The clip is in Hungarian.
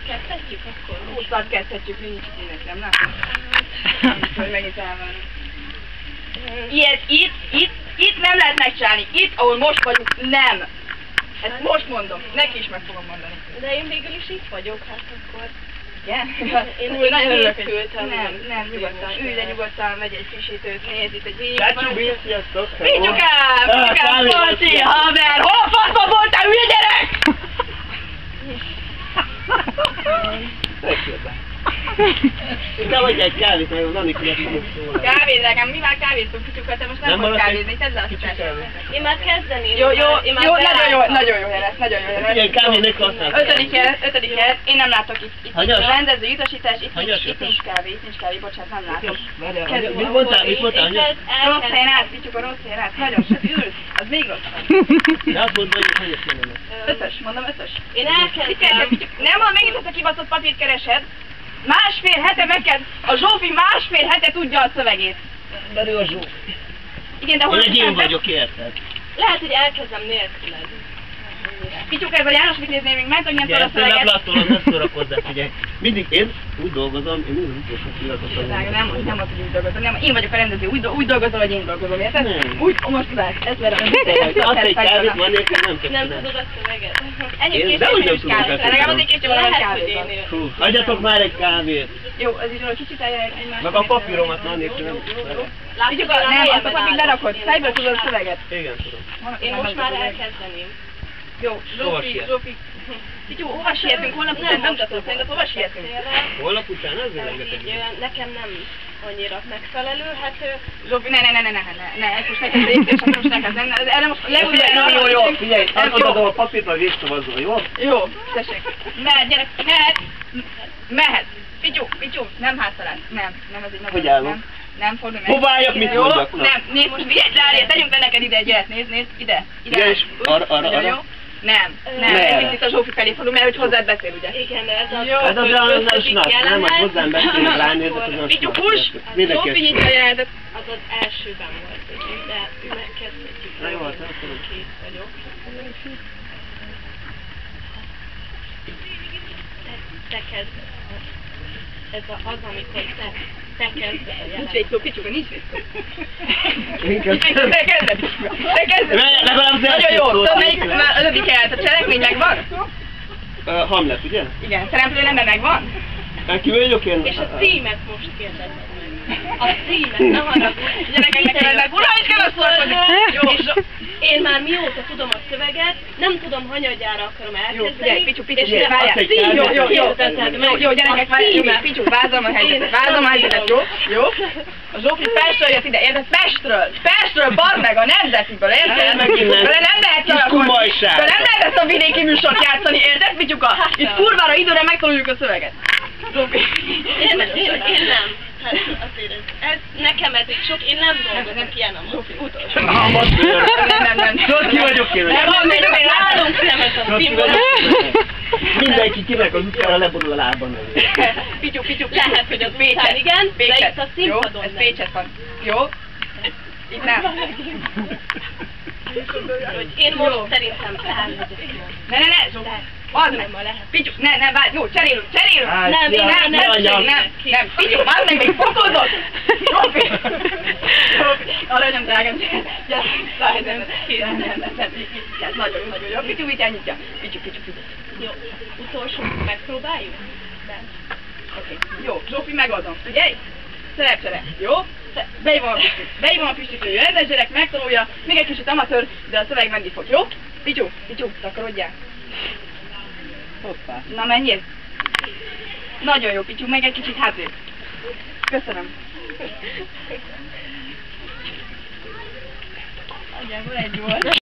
Kezdhetjük akkor? Húszat kezdhetjük, nincs mindenki, nem látom. Hogy megint elvárunk. Ilyet itt nem lehet megcsinálni. Itt, ahol most vagyunk, nem. Ezt most mondom, neki is meg fogom mondani. De én végül is itt vagyok, hát akkor... Igen? Én nagyon örülök, hogy készültem. nem, nyugodtan, ülj le nyugodtan, vegy egy frissítőt, nézd itt egy végig. Kácsú, Bill, sziasztok! Vigyukám! Pasi, haver! Hol faszba voltál, hülye gyerek? Te vagy egy kávét, mert Nani különböző szól. Kávét, nekem mi már kávéztunk kicsukat, te most nem fogsz kávézni, tedd le a szitását. Én már kezdeném. Jó, nagyon jó lesz. Ilyen kávének használsz. Ötödik hely, én nem látok itt Hanyas? rendező utasítás, itt nincs kávé, bocsánat, nem látok. Mit mondtál, hanyas? Rossz helyen állsz, Pityuka, rossz helyen állsz, hanyas, ülsz, az még rosszabb. De azt mondod, hogy hanyas jelenet. Ötös, mondom ötös. Én elkezdtem. Nem, ha megint ezt a kibaszott papírt keresed. Másfél hete a Zsófi másfél hete tudja a szövegét. De ő a Zsó. Igen, de hol... Én vagyok, érted? Lehet, hogy elkezdem nélküled. Pityuka, ez a János mit nézné még meg, hogy nem tudod a Figyelj, szöveget. nem ne szórakozzál, figyelj. Mindig én úgy dolgozom, én úgy utolsó pillanatot. Nem az, hogy úgy dolgozom, nem, én vagyok a rendező, úgy dolgozol, hogy én dolgozom, érted? Nem. Úgy, most tudás, ez verem. Azt egy kávét van, nélkül nem tudsz. Nem tudod a szöveget? Ennyi Én később dehogy nem is tudom kávét, beszélni. legalább azért később van a Lehet, hogy kávét. én Fú, hagyjatok már egy kávét. Jó, az is olyan kicsit eljön egymásra. Meg a papíromat már nélkül nem. Pityuka, nem, azt a papírt lerakod, fejből tudod a szöveget. Igen, tudom. Én most már elkezdeném. Jó, Zsófi. Pityu, hova sietünk? Holnap után bemutatót, szerinted hova sietünk? Holnap után az rengeteg. Nekem nem annyira megfelelő, hát... Zsófi, ne, ezt most neked és akkor most neked, erre most legutóbb Jó, figyelj, adom a papírt, majd végszavazol, jó? Jó, tessék. Mehet, gyerek, mehet. Pityu, nem hátralász. Nem, ez egy nagy... Hogy állunk? Nem, fordulj meg. Hova álljak, mit Jó, mondjak? nem, nézd most, figyelj, tegyünk le neked ide, gyere, nézd, ide. Igen, és arra. Jó? Nem, egy picit a Zsófi felé fordul, mert hogy hozzád beszél, ugye? Igen, ez az... Jó. Ez az olyan nem, hogy hozzám beszélni, ránézek, az olyan Pityu, puss! Zsófi nyitja a jelenetet. Az az elsőben volt, de megkezdhetjük. Na jó, hát nem tudom. Kész vagyok. Te kezd. Ez az, amikor te kezd a Nincs jelenet. végszó, Pityuka, nincs végszó. Te kezded. Legalább az Nagyon első jó, szót tudod melyik nincs. már ötödik jelenet, a cselekmény megvan? Hamlet, ugye? Igen, szereplő nemben megvan? Ki vagyok én? És a címet most kérdezed meg. A címet, ne haragudj. Gyerekek, nekem ennek ura is kell szólni. Jó. És én már mióta tudom a szöveget, nem tudom, hanyadjára akarom Jó, elkezdeni. figyelj, Pityu, Figyelj, várjál. azt egy kávét. Jó, gyerekek, várjál. Pityu, vázolom a helyzetet, jó? A Zsófi Pestről jött ide, érted? Pestről, bar meg a nemzetiből, érted? Vele nem lehet Vele nem lehet ezt a vidéki műsort játszani, érted, Pityuka? Itt kurvára időre megtanuljuk a szöveget. Zsófi. Én nem. Hát azért ez nekem ez így sok, én nem dolgozok ilyen a Zsófi, utolsó. Nem. Tudod, ki vagyok én? Nálunk nem ez a színvonal. Mindenki kimek az utcára leborul a lábban. Pityu. Lehet, hogy az utcán igen, de itt a színpadon Jó, ez nem. Pécset van. Jó? Itt nem. Hogy én most szerintem elmegyek. Ne, Zsófi. Várj meg! Pityu, ne, várj, jó, cserélünk! Nem, Pityu, várj meg, még fokozott! Zsófi! Aranyom, drágám, gyere, nem, nagyon jó, Pityu, mit elnyitja? Pityu. Jó, utolsó megpróbáljuk? Oké, jó, Zsófi, megadom, figyelj! Szerepcsere, jó? Beívom a Pistit, ő rendes gyerek, megtanulja, még egy kicsit amatőr, de a szöveg menni fog, jó? Pityu, takarodjál! Hoppá. Na menjél! Nagyon jó, Pityu, meg egy kicsit hátrébb. Köszönöm. Nagyjából egy volt.